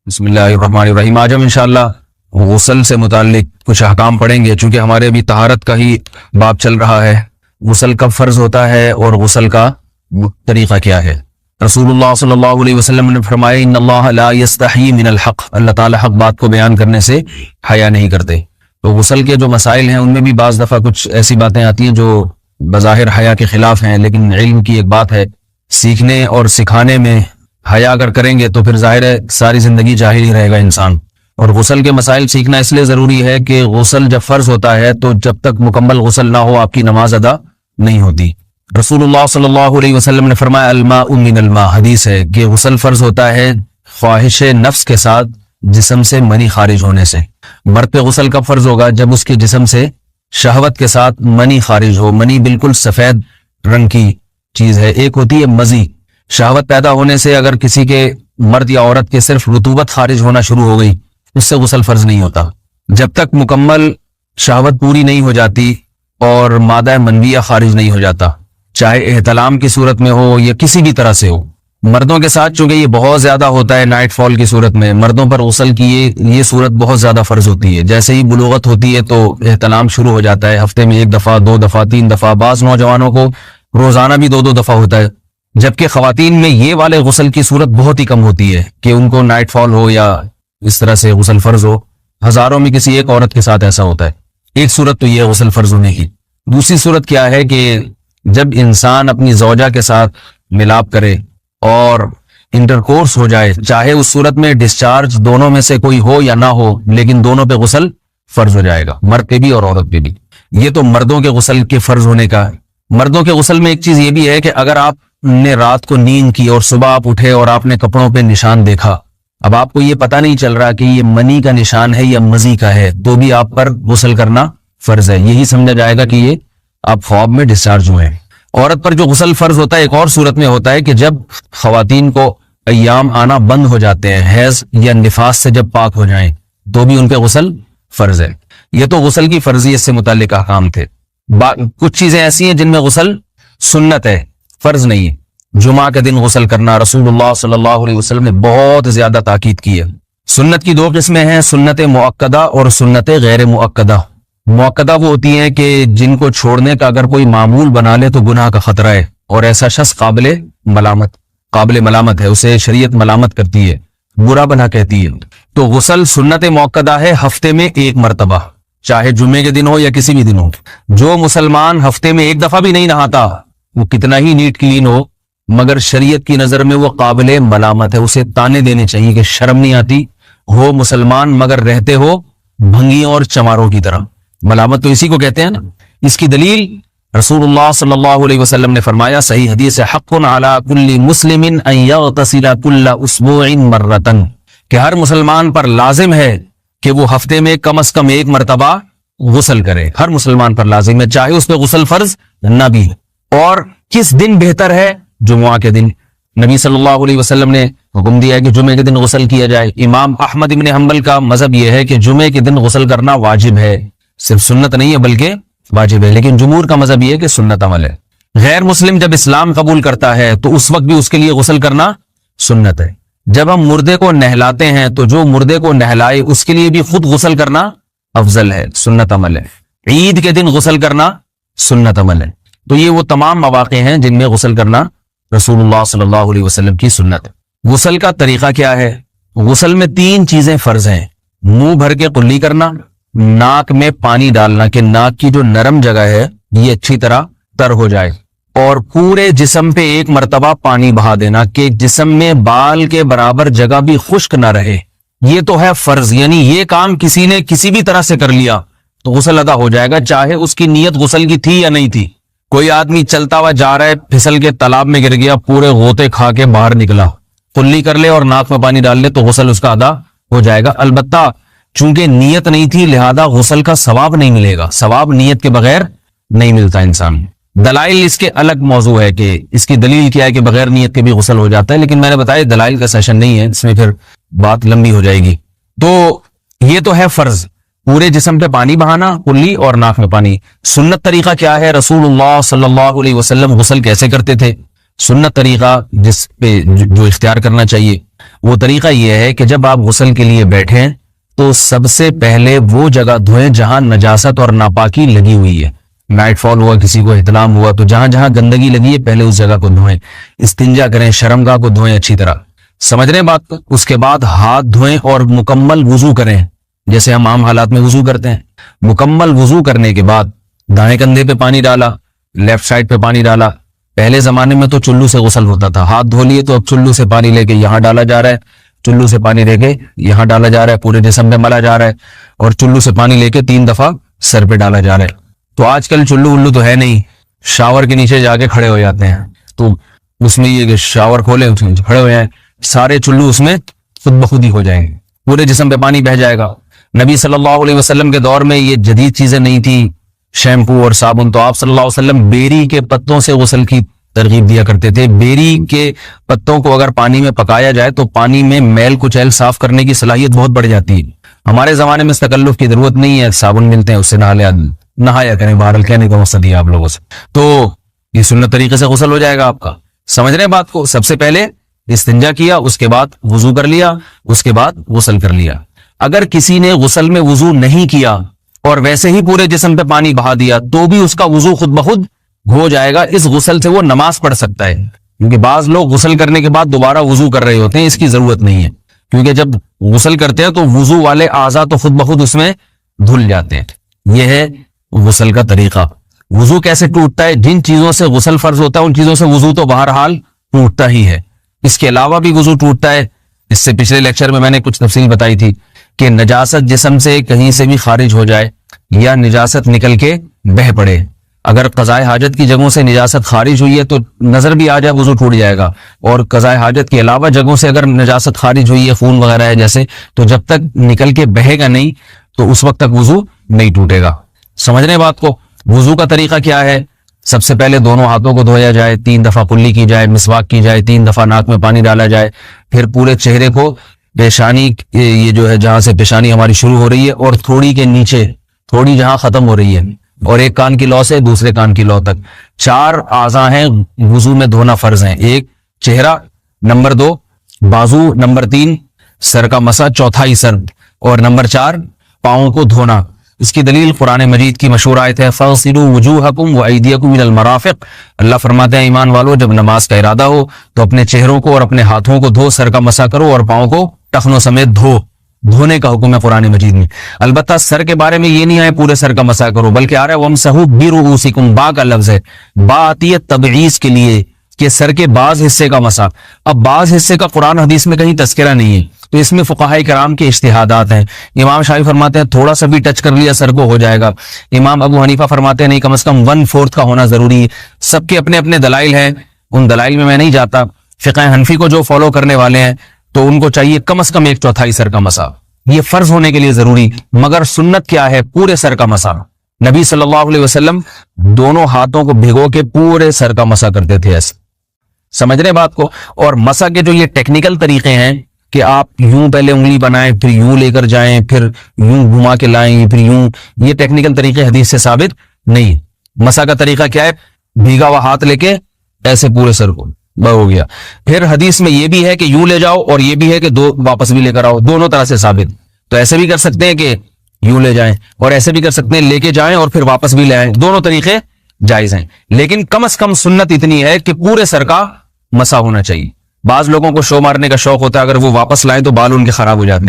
بسم اللہ الرحمن الرحیم۔ آج ہم انشاءاللہ غسل سے متعلق کچھ احکام پڑھیں گے، چونکہ ہمارے ابھی طہارت کا ہی باب چل رہا ہے۔ غسل کب فرض ہوتا ہے اور غسل کا طریقہ کیا ہے؟ رسول اللہ صلی اللہ علیہ وسلم نے فرمایا ان اللہ لا یستحیی من الحق، اللہ تعالی حق بات کو بیان کرنے سے حیا نہیں کرتے۔ تو غسل کے جو مسائل ہیں ان میں بھی بعض دفعہ کچھ ایسی باتیں آتی ہیں جو بظاہر حیا کے خلاف ہیں، لیکن علم کی ایک بات ہے، سیکھنے اور سکھانے میں حیا اگر کریں گے تو پھر ظاہر ہے ساری زندگی جاہل ہی رہے گا انسان۔ اور غسل کے مسائل سیکھنا اس لیے ضروری ہے کہ غسل جب فرض ہوتا ہے تو جب تک مکمل غسل نہ ہو آپ کی نماز ادا نہیں ہوتی۔ رسول اللہ صلی اللہ علیہ وسلم نے فرمایا الماء من الماء، حدیث ہے کہ غسل فرض ہوتا ہے خواہش نفس کے ساتھ جسم سے منی خارج ہونے سے۔ مرد پہ غسل کب فرض ہوگا؟ جب اس کے جسم سے شہوت کے ساتھ منی خارج ہو۔ منی بالکل سفید رنگ کی چیز ہے، ایک ہوتی ہے مزی۔ شہوت پیدا ہونے سے اگر کسی کے مرد یا عورت کے صرف رطوبت خارج ہونا شروع ہو گئی اس سے غسل فرض نہیں ہوتا۔ جب تک مکمل شہوت پوری نہیں ہو جاتی اور مادہ منویہ خارج نہیں ہو جاتا، چاہے احتلام کی صورت میں ہو یا کسی بھی طرح سے ہو۔ مردوں کے ساتھ چونکہ یہ بہت زیادہ ہوتا ہے، نائٹ فال کی صورت میں مردوں پر غسل کی یہ صورت بہت زیادہ فرض ہوتی ہے۔ جیسے ہی بلوغت ہوتی ہے تو احتلام شروع ہو جاتا ہے، ہفتے میں 1 دفعہ 2 دفعہ 3 دفعہ، بعض نوجوانوں کو روزانہ بھی 2 دفعہ ہوتا ہے، جبکہ خواتین میں یہ والے غسل کی صورت بہت ہی کم ہوتی ہے کہ ان کو نائٹ فال ہو یا اس طرح سے غسل فرض ہو۔ ہزاروں میں کسی ایک عورت کے ساتھ ایسا ہوتا ہے۔ ایک صورت تو یہ غسل فرض ہونے کی۔ دوسری صورت کیا ہے کہ جب انسان اپنی زوجہ کے ساتھ ملاپ کرے اور انٹرکورس ہو جائے، چاہے اس صورت میں ڈسچارج دونوں میں سے کوئی ہو یا نہ ہو، لیکن دونوں پہ غسل فرض ہو جائے گا، مرد پہ بھی اور عورت پہ بھی۔ یہ تو مردوں کے غسل کے فرض ہونے کا ہے۔ مردوں کے غسل میں ایک چیز یہ بھی ہے کہ اگر آپ نے رات کو نیند کی اور صبح آپ اٹھے اور آپ نے کپڑوں پہ نشان دیکھا، اب آپ کو یہ پتہ نہیں چل رہا کہ یہ منی کا نشان ہے یا مزی کا ہے، تو بھی آپ پر غسل کرنا فرض ہے۔ یہی سمجھا جائے گا کہ یہ آپ خواب میں ڈسچارج ہوئے ہیں۔ عورت پر جو غسل فرض ہوتا ہے ایک اور صورت میں ہوتا ہے کہ جب خواتین کو ایام آنا بند ہو جاتے ہیں، حیض یا نفاس سے جب پاک ہو جائیں تو بھی ان پہ غسل فرض ہے۔ یہ تو غسل کی فرضیت سے متعلق احکام تھے۔ کچھ چیزیں ایسی ہیں جن میں غسل سنت ہے، فرض نہیں ہے۔ جمعہ کے دن غسل کرنا رسول اللہ صلی اللہ علیہ وسلم نے بہت زیادہ تاکید کی ہے۔ سنت کی 2 قسمیں ہیں، سنت مؤکدہ اور سنت غیر مؤکدہ۔ مؤکدہ وہ ہوتی ہیں کہ جن کو چھوڑنے کا اگر کوئی معمول بنا لے تو گناہ کا خطرہ ہے اور ایسا شخص قابل ملامت ہے، اسے شریعت ملامت کرتی ہے، برا بھلا کہتی ہے۔ تو غسل سنت مؤکدہ ہے، ہفتے میں 1 مرتبہ، چاہے جمعے کے دن ہو یا کسی بھی دن ہو۔ جو مسلمان ہفتے میں 1 دفعہ بھی نہیں نہاتا، وہ کتنا ہی نیٹ کلین ہو، مگر شریعت کی نظر میں وہ قابل ملامت ہے، اسے تانے دینے چاہیے کہ شرم نہیں آتی ہو مسلمان مگر رہتے ہو بھنگیوں اور چماروں کی طرح۔ ملامت تو اسی کو کہتے ہیں نا۔ اس کی دلیل رسول اللہ صلی اللہ علیہ وسلم نے فرمایا، صحیح حدیث ہے، حق علی کل مسلم ان یغتسل کل اسبوع مرۃ، کہ ہر مسلمان پر لازم ہے کہ وہ ہفتے میں کم از کم 1 مرتبہ غسل کرے۔ ہر مسلمان پر لازم ہے، چاہے اس پہ غسل فرض نہ بھی۔ اور کس دن بہتر ہے؟ جمعہ کے دن۔ نبی صلی اللہ علیہ وسلم نے حکم دیا ہے کہ جمعے کے دن غسل کیا جائے۔ امام احمد ابن حنبل کا مذہب یہ ہے کہ جمعے کے دن غسل کرنا واجب ہے، صرف سنت نہیں ہے بلکہ واجب ہے، لیکن جمہور کا مذہب یہ ہے کہ سنت عمل ہے۔ غیر مسلم جب اسلام قبول کرتا ہے تو اس وقت بھی اس کے لیے غسل کرنا سنت ہے۔ جب ہم مردے کو نہلاتے ہیں تو جو مردے کو نہلائے اس کے لیے بھی خود غسل کرنا افضل ہے، سنت عمل ہے۔ عید کے دن غسل کرنا سنت عمل ہے۔ تو یہ وہ تمام مواقع ہیں جن میں غسل کرنا رسول اللہ صلی اللہ علیہ وسلم کی سنت ہے۔ غسل کا طریقہ کیا ہے؟ غسل میں 3 چیزیں فرض ہیں، منہ بھر کے قلی کرنا، ناک میں پانی ڈالنا کہ ناک کی جو نرم جگہ ہے یہ اچھی طرح تر ہو جائے، اور پورے جسم پہ 1 مرتبہ پانی بہا دینا کہ جسم میں بال کے برابر جگہ بھی خشک نہ رہے۔ یہ تو ہے فرض، یعنی یہ کام کسی نے کسی بھی طرح سے کر لیا تو غسل ادا ہو جائے گا، چاہے اس کی نیت غسل کی تھی یا نہیں تھی۔ کوئی آدمی چلتا ہوا جا رہا ہے، پھسل کے تالاب میں گر گیا، پورے غوطے کھا کے باہر نکلا، قلی کر لے اور ناک میں پانی ڈال لے تو غسل اس کا ادا ہو جائے گا۔ البتہ چونکہ نیت نہیں تھی لہذا غسل کا ثواب نہیں ملے گا، ثواب نیت کے بغیر نہیں ملتا انسان۔ دلائل اس کے الگ موضوع ہے کہ اس کی دلیل کیا ہے کہ بغیر نیت کے بھی غسل ہو جاتا ہے، لیکن میں نے بتایا دلائل کا سیشن نہیں ہے، اس میں پھر بات لمبی ہو جائے گی۔ تو یہ تو ہے فرض، پورے جسم پہ پانی بہانا، کلی اور ناک میں پانی۔ سنت طریقہ کیا ہے؟ رسول اللہ صلی اللہ علیہ وسلم غسل کیسے کرتے تھے؟ سنت طریقہ جس پہ جو اختیار کرنا چاہیے وہ طریقہ یہ ہے کہ جب آپ غسل کے لیے بیٹھیں تو سب سے پہلے وہ جگہ دھوئیں جہاں نجاست اور ناپاکی لگی ہوئی ہے. نائٹ فال ہوا, کسی کو احتلام ہوا, تو جہاں جہاں گندگی لگی ہے پہلے اس جگہ کو دھوئیں. استنجا کریں, شرمگاہ کو دھوئیں اچھی طرح. سمجھ رہے ہیں بات کو؟ اس کے بعد ہاتھ دھوئیں اور مکمل وضو کریں جیسے ہم عام حالات میں وضو کرتے ہیں. مکمل وضو کرنے کے بعد دائیں کندھے پہ پانی ڈالا, لیفٹ سائڈ پہ پانی ڈالا. پہلے زمانے میں تو چلو سے غسل ہوتا تھا, ہاتھ دھو لیے تو اب چلو سے پانی لے کے یہاں ڈالا جا رہا ہے, چلو سے پانی لے کے یہاں ڈالا جا رہا ہے, پورے جسم پہ ملا جا رہا ہے, اور چلو سے پانی لے کے 3 دفعہ سر پہ ڈالا جا رہا ہے. تو آج کل چلو ولو تو ہے نہیں, شاور کے نیچے جا کے کھڑے ہو جاتے ہیں. تو اس میں یہ کہ شاور کھولے کھڑے ہو جائیں, سارے چلو اس میں خود بخود ہی ہو جائیں گے, پورے جسم پہ پانی بہ جائے گا. نبی صلی اللہ علیہ وسلم کے دور میں یہ جدید چیزیں نہیں تھی, شیمپو اور صابن. تو آپ صلی اللہ علیہ وسلم بیری کے پتوں سے غسل کی ترغیب دیا کرتے تھے. بیری کے پتوں کو اگر پانی میں پکایا جائے تو پانی میں میل کچیل صاف کرنے کی صلاحیت بہت بڑھ جاتی ہے. ہمارے زمانے میں اس تکلف کی ضرورت نہیں ہے, صابن ملتے ہیں اس سے نہایا کریں. بہرحال کہنے کا مقصد یہ آپ لوگوں سے, تو یہ سنت طریقے سے غسل ہو جائے گا آپ کا. سمجھ رہے ہیں بات کو؟ سب سے پہلے استنجا کیا, اس کے بعد وضو کر لیا, اس کے بعد غسل کر لیا. اگر کسی نے غسل میں وضو نہیں کیا اور ویسے ہی پورے جسم پہ پانی بہا دیا تو بھی اس کا وضو خود بخود ہو جائے گا. اس غسل سے وہ نماز پڑھ سکتا ہے, کیونکہ بعض لوگ غسل کرنے کے بعد دوبارہ وضو کر رہے ہوتے ہیں. اس کی ضرورت نہیں ہے, کیونکہ جب غسل کرتے ہیں تو وضو والے اعضاء تو خود بخود اس میں دھل جاتے ہیں. یہ ہے غسل کا طریقہ. وضو کیسے ٹوٹتا ہے؟ جن چیزوں سے غسل فرض ہوتا ہے ان چیزوں سے وضو تو بہرحال ٹوٹتا ہی ہے. اس کے علاوہ بھی وضو ٹوٹتا ہے. اس سے پچھلے لیکچر میں نے کچھ تفصیل بتائی تھی کہ نجاست جسم سے کہیں سے بھی خارج ہو جائے یا نجاست نکل کے بہہ پڑے. اگر قضاء حاجت کی جگہوں سے نجاست خارج ہوئی ہے تو نظر بھی آ جائے وضو ٹوٹ جائے گا, اور قضاء حاجت کے علاوہ جگہوں سے اگر نجاست خارج ہوئی ہے, خون وغیرہ ہے جیسے, تو جب تک نکل کے بہے گا نہیں تو اس وقت تک وضو نہیں ٹوٹے گا. سمجھ رہے ہیں بات کو؟ وضو کا طریقہ کیا ہے؟ سب سے پہلے دونوں ہاتھوں کو دھویا جائے, 3 دفعہ کلی کی جائے, مسواک کی جائے, 3 دفعہ ناک میں پانی ڈالا جائے, پھر پورے چہرے کو پیشانی, یہ جو ہے جہاں سے پیشانی ہماری شروع ہو رہی ہے اور تھوڑی کے نیچے تھوڑی جہاں ختم ہو رہی ہے, اور ایک کان کی لو سے دوسرے کان کی لو تک 4 اعضاء ہیں وضو میں دھونا فرض ہیں. 1 چہرہ, نمبر 2 بازو, نمبر 3 سر کا مسا, چوتھا ہی سر, اور نمبر 4 پاؤں کو دھونا. اس کی دلیل قرآن مجید کی مشہور آیت ہے فَاغْسِلُوا وُجُوهَكُمْ وَأَيْدِيَكُمْ إِلَى الْمَرَافِقِ. اللہ فرماتے ہیں ایمان والو, جب نماز کا ارادہ ہو تو اپنے چہروں کو اور اپنے ہاتھوں کو دھو, سر کا مسا کرو اور پاؤں کو ٹخنوں سمیت دھو. دھونے کا حکم ہے قرآن مجید میں. البتہ سر کے بارے میں یہ نہیں ہے پورے سر کا مسا کرو, بلکہ آ رہا ہے وَامْسَحُوا بِرُؤُوسِكُمْ. با کا لفظ ہے, با آتی ہے تبعیض کے لیے کہ سر کے بعض حصے کا مسا. اب بعض حصے کا قرآن حدیث میں کہیں تذکرہ نہیں ہے, تو اس میں فقہاء کرام کے اجتہادات ہیں. امام شافعی فرماتے ہیں تھوڑا سا بھی ٹچ کر لیا سر کو ہو جائے گا. امام ابو حنیفہ فرماتے ہیں نہیں, کم از کم 1/4 کا ہونا ضروری ہے. سب کے اپنے اپنے دلائل ہیں, ان دلائل میں نہیں جاتا. فقہ حنفی کو جو فالو کرنے والے ہیں تو ان کو چاہیے کم از کم 1/4 سر کا مسا, یہ فرض ہونے کے لیے ضروری. مگر سنت کیا ہے؟ پورے سر کا مسا. نبی صلی اللہ علیہ وسلم دونوں ہاتھوں کو بھگو کے پورے سر کا مسا کرتے تھے. ایسے سمجھ رہے بات کو؟ اور مسا کے جو یہ ٹیکنیکل طریقے ہیں کہ آپ یوں پہلے انگلی بنائیں, پھر یوں لے کر جائیں, پھر یوں گھما کے لائیں, پھر یوں, یہ ٹیکنیکل طریقے حدیث سے ثابت نہیں. مسا کا طریقہ کیا ہے؟ بھیگا ہوا ہاتھ لے کے ایسے پورے سر کو ہو گیا. پھر حدیث میں یہ بھی ہے کہ یوں لے جاؤ اور یہ بھی ہے کہ 2 واپس بھی لے کر آؤ, دونوں طرح سے ثابت. تو ایسے بھی کر سکتے ہیں کہ یوں لے جائیں, اور ایسے بھی کر سکتے ہیں لے کے جائیں اور پھر واپس بھی لے آئیں, دونوں طریقے جائز ہیں. لیکن کم از کم سنت اتنی ہے کہ پورے سر کا مسا ہونا چاہیے. بعض لوگوں کو شو مارنے کا شوق ہوتا ہے, اگر وہ واپس لائیں تو بال ان کے خراب ہو جاتے ہیں.